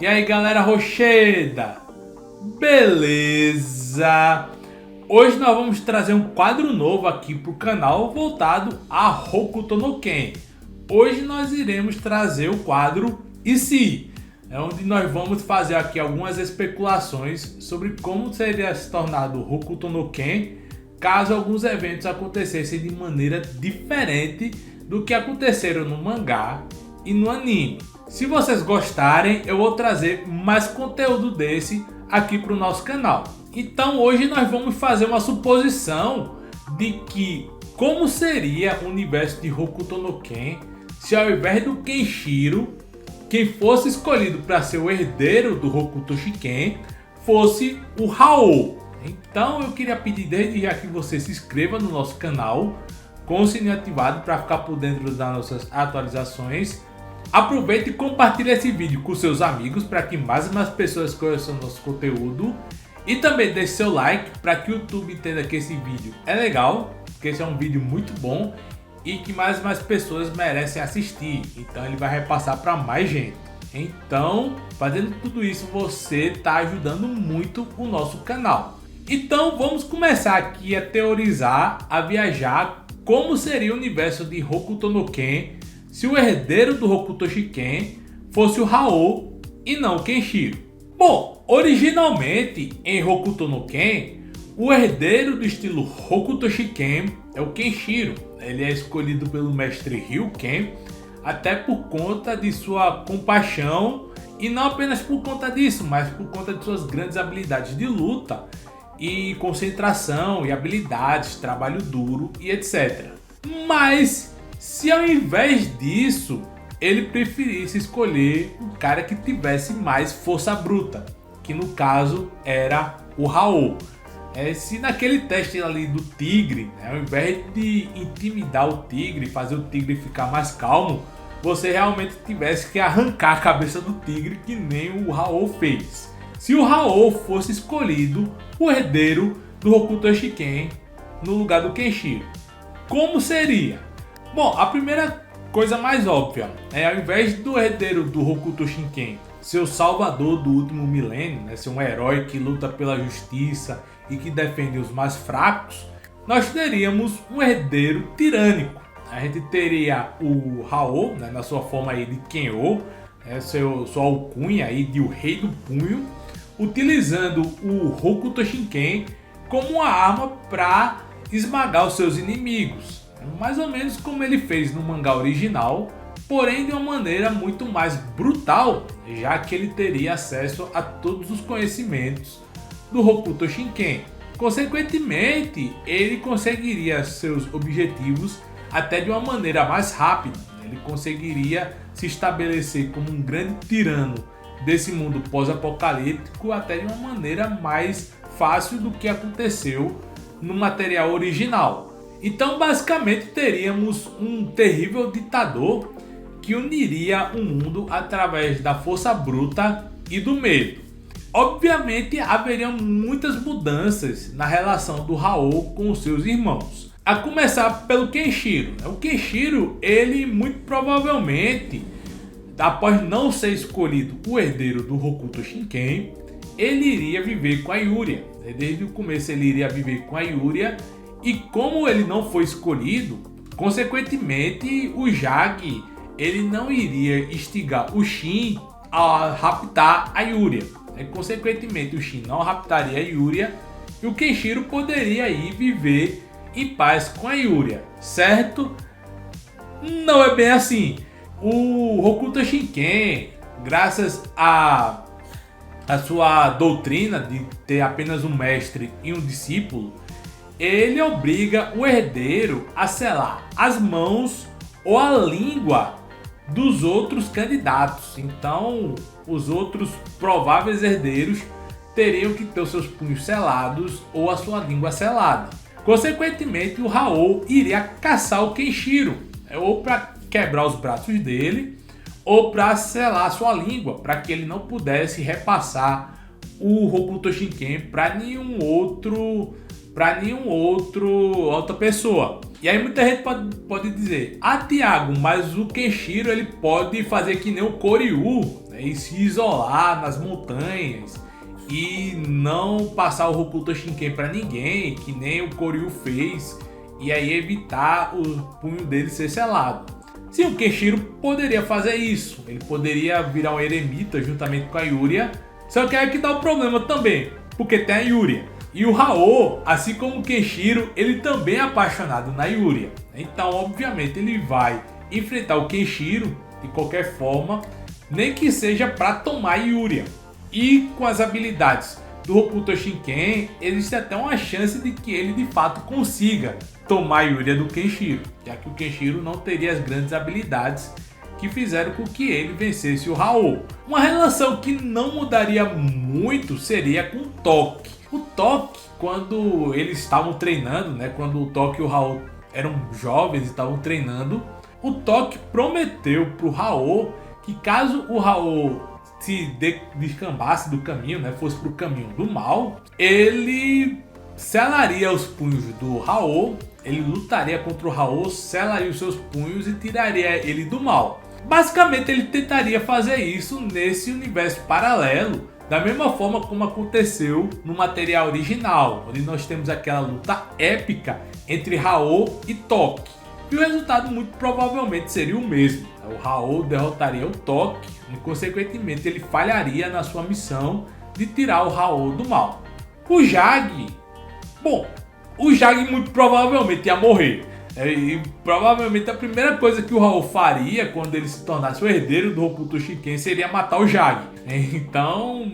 E aí galera rocheda, beleza? Hoje nós vamos trazer um quadro novo aqui para o canal voltado a Hokuto no Ken. Hoje nós iremos trazer o quadro E se? É onde nós vamos fazer aqui algumas especulações sobre como seria se tornado Hokuto no Ken caso alguns eventos acontecessem de maneira diferente do que aconteceram no mangá e no anime. Se vocês gostarem, eu vou trazer mais conteúdo desse aqui para o nosso canal. Então hoje nós vamos fazer uma suposição de que como seria o universo de Hokuto no Ken se ao invés do Kenshiro, quem fosse escolhido para ser o herdeiro do Hokuto Shiken fosse o Hao. Então eu queria pedir desde já que você se inscreva no nosso canal com o sininho ativado para ficar por dentro das nossas atualizações. Aproveite e compartilhe esse vídeo com seus amigos para que mais e mais pessoas conheçam o nosso conteúdo. E também deixe seu like para que o YouTube entenda que esse vídeo é legal, que esse é um vídeo muito bom e que mais e mais pessoas merecem assistir. Então ele vai repassar para mais gente. Então, fazendo tudo isso, você está ajudando muito o nosso canal. Então vamos começar aqui a teorizar, a viajar como seria o universo de Hokuto no Ken se o herdeiro do Hokuto Shiken fosse o Hao e não o Kenshiro. Bom, originalmente em Hokuto no Ken, o herdeiro do estilo Hokuto Shiken é o Kenshiro. Ele é escolhido pelo mestre Ryuken, até por conta de sua compaixão e não apenas por conta disso, mas por conta de suas grandes habilidades de luta e concentração e habilidades, trabalho duro e etc. Mas se ao invés disso ele preferisse escolher um cara que tivesse mais força bruta, que no caso era o Hao. Se naquele teste ali do tigre, ao invés de intimidar o tigre, fazer o tigre ficar mais calmo, você realmente tivesse que arrancar a cabeça do tigre que nem o Hao fez. Se o Hao fosse escolhido o herdeiro do Hokuto Shiken no lugar do Kenshiro, como seria? Bom, a primeira coisa mais óbvia é ao invés do herdeiro do Hokuto Shiken ser o salvador do último milênio, ser um herói que luta pela justiça e que defende os mais fracos, nós teríamos um herdeiro tirânico. A gente teria o Hao, na sua forma aí de Ken'o, sua alcunha aí de o Rei do Punho, utilizando o Hokuto Shiken como uma arma para esmagar os seus inimigos. Mais ou menos como ele fez no mangá original, porém de uma maneira muito mais brutal, já que ele teria acesso a todos os conhecimentos do Hokuto Shiken. Consequentemente, ele conseguiria seus objetivos até de uma maneira mais rápida. Ele conseguiria se estabelecer como um grande tirano desse mundo pós-apocalíptico até de uma maneira mais fácil do que aconteceu no material original. Então basicamente teríamos um terrível ditador que uniria o mundo através da força bruta e do medo. Obviamente haveriam muitas mudanças na relação do Hao com os seus irmãos. A começar pelo Kenshiro. O Kenshiro, ele muito provavelmente, após não ser escolhido o herdeiro do Hokuto Shiken, ele iria viver com a Yuria. Desde o começo ele iria viver com a Yuria. E como ele não foi escolhido, consequentemente o Jag ele não iria instigar o Shin a raptar a Yuria. Consequentemente o Shin não raptaria a Yuria e o Kenshiro poderia aí viver em paz com a Yuria, certo? Não é bem assim. O Hokuto Shiken, graças a sua doutrina de ter apenas um mestre e um discípulo, ele obriga o herdeiro a selar as mãos ou a língua dos outros candidatos. Então, os outros prováveis herdeiros teriam que ter os seus punhos selados ou a sua língua selada. Consequentemente, o Hao iria caçar o Kenshiro, ou para quebrar os braços dele, ou para selar sua língua, para que ele não pudesse repassar o Hokuto Shiken para outra pessoa. E aí muita gente pode dizer: ah, Thiago, mas o Kenshiro ele pode fazer que nem o Koryu, né, e se isolar nas montanhas e não passar o Hokuto Shinken para ninguém, que nem o Koryu fez, e aí evitar o punho dele ser selado. Sim, o Kenshiro poderia fazer isso, ele poderia virar um eremita juntamente com a Yuria, só que aí que dá o problema também, porque tem a Yuria. E o Hao, assim como o Kenshiro, ele também é apaixonado na Yuria. Então, obviamente, ele vai enfrentar o Kenshiro de qualquer forma, nem que seja para tomar a Yuria. E com as habilidades do Hokuto Shinken, existe até uma chance de que ele de fato consiga tomar a Yuria do Kenshiro, já que o Kenshiro não teria as grandes habilidades que fizeram com que ele vencesse o Hao. Uma relação que não mudaria muito seria com o Toki. O Toki, quando eles estavam treinando, né, quando o Toki e o Hao eram jovens e estavam treinando, o Toki prometeu pro Hao que caso o Hao se descambasse do caminho, né, fosse pro caminho do mal, ele selaria os punhos do Hao, ele lutaria contra o Hao, selaria os seus punhos e tiraria ele do mal. Basicamente ele tentaria fazer isso nesse universo paralelo, da mesma forma como aconteceu no material original, onde nós temos aquela luta épica entre Hao e Toki. E o resultado muito provavelmente seria o mesmo. O Hao derrotaria o Toki e consequentemente ele falharia na sua missão de tirar o Hao do mal. O Jag, bom, o Jag muito provavelmente ia morrer. E provavelmente a primeira coisa que o Hao faria quando ele se tornasse o herdeiro do Hokuto Shinken seria matar o Jag. Então,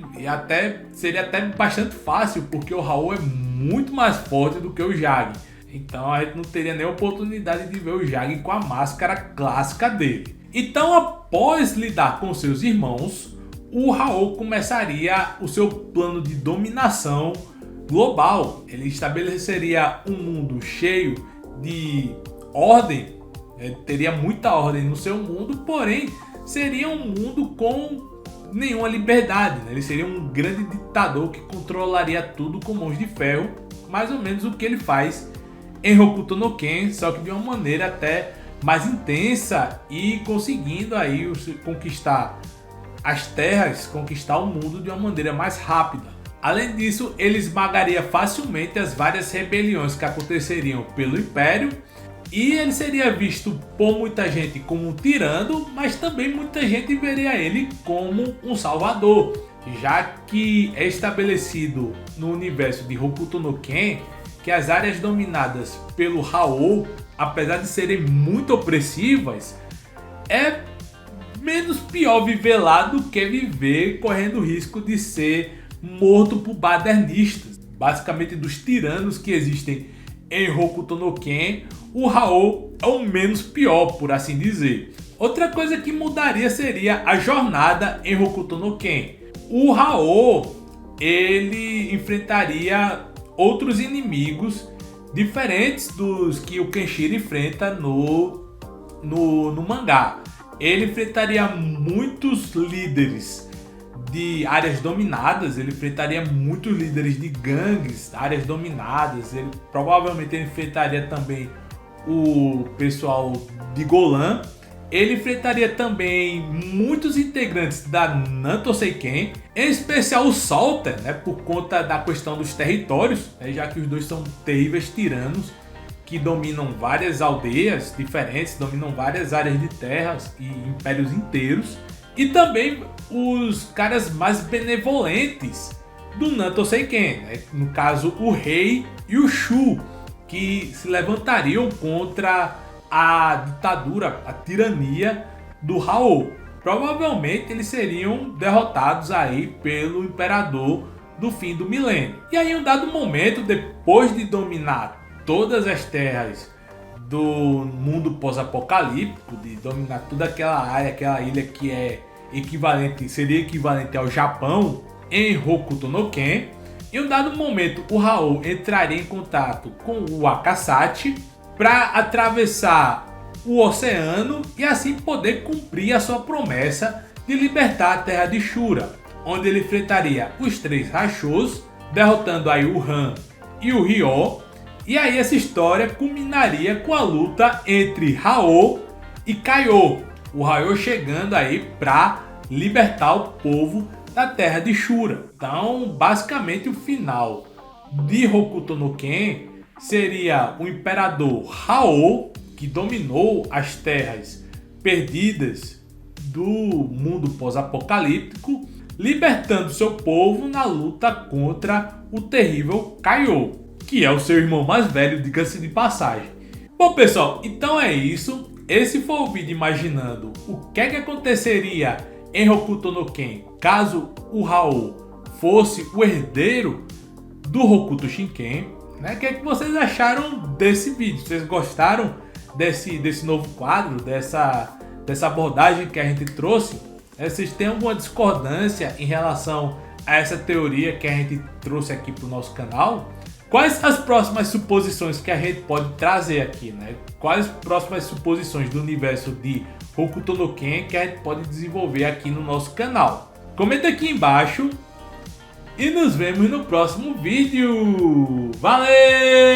seria até bastante fácil, porque o Hao é muito mais forte do que o Jag. Então a gente não teria nem oportunidade de ver o Jag com a máscara clássica dele. Então, após lidar com seus irmãos, o Hao começaria o seu plano de dominação global. Ele estabeleceria um mundo cheio de ordem, teria muita ordem no seu mundo, porém seria um mundo com nenhuma liberdade, né? Ele seria um grande ditador que controlaria tudo com mãos de ferro, mais ou menos o que ele faz em Hokuto no Ken, só que de uma maneira até mais intensa e conseguindo aí conquistar as terras, conquistar o mundo de uma maneira mais rápida. Além disso, ele esmagaria facilmente as várias rebeliões que aconteceriam pelo Império, e ele seria visto por muita gente como um tirano, mas também muita gente veria ele como um salvador, já que é estabelecido no universo de Hokuto no Ken que as áreas dominadas pelo Hao, apesar de serem muito opressivas, é menos pior viver lá do que viver correndo o risco de ser morto por badernistas. Basicamente, dos tiranos que existem em Hokuto no Ken, o Hao é o menos pior, por assim dizer. Outra coisa que mudaria seria a jornada em Hokuto no Ken. O Hao, ele enfrentaria outros inimigos diferentes dos que o Kenshiro enfrenta no mangá. Ele enfrentaria muitos líderes de áreas dominadas, ele enfrentaria muitos líderes de gangues, áreas dominadas, ele provavelmente enfrentaria também o pessoal de Golan, ele enfrentaria também muitos integrantes da Nanto Seiken, em especial o Salter, né, por conta da questão dos territórios, né, já que os dois são terríveis tiranos que dominam várias aldeias diferentes, dominam várias áreas de terras e impérios inteiros. E também os caras mais benevolentes do Nanto Seiken, né? No caso o Rei e o Shu, que se levantariam contra a ditadura, a tirania do Hao. Provavelmente eles seriam derrotados aí pelo Imperador do fim do milênio. E aí, em um dado momento, depois de dominar todas as terras do mundo pós-apocalíptico, de dominar toda aquela área, aquela ilha que seria equivalente ao Japão em Hokuto no Ken, em um dado momento o Hao entraria em contato com o Akasachi para atravessar o oceano e assim poder cumprir a sua promessa de libertar a terra de Shura, onde ele enfrentaria os três Rashos, derrotando aí o Han e o Ryo, E aí essa história culminaria com a luta entre Hao e Kaiô. O Hao chegando aí para libertar o povo da terra de Shura. Então, basicamente o final de Hokuto no Ken seria o imperador Hao, que dominou as terras perdidas do mundo pós-apocalíptico, libertando seu povo na luta contra o terrível Kaiô, que é o seu irmão mais velho, diga-se de passagem. Bom pessoal, então é isso. Esse foi o vídeo imaginando o que aconteceria em Hokuto no Ken caso o Hao fosse o herdeiro do Hokuto Shinken. O que vocês acharam desse vídeo? Vocês gostaram desse novo quadro, dessa abordagem que a gente trouxe? Vocês têm alguma discordância em relação a essa teoria que a gente trouxe aqui para o nosso canal? Quais as próximas suposições que a gente pode trazer aqui, né? Quais as próximas suposições do universo de Hokuto no Ken que a gente pode desenvolver aqui no nosso canal? Comenta aqui embaixo e nos vemos no próximo vídeo. Valeu!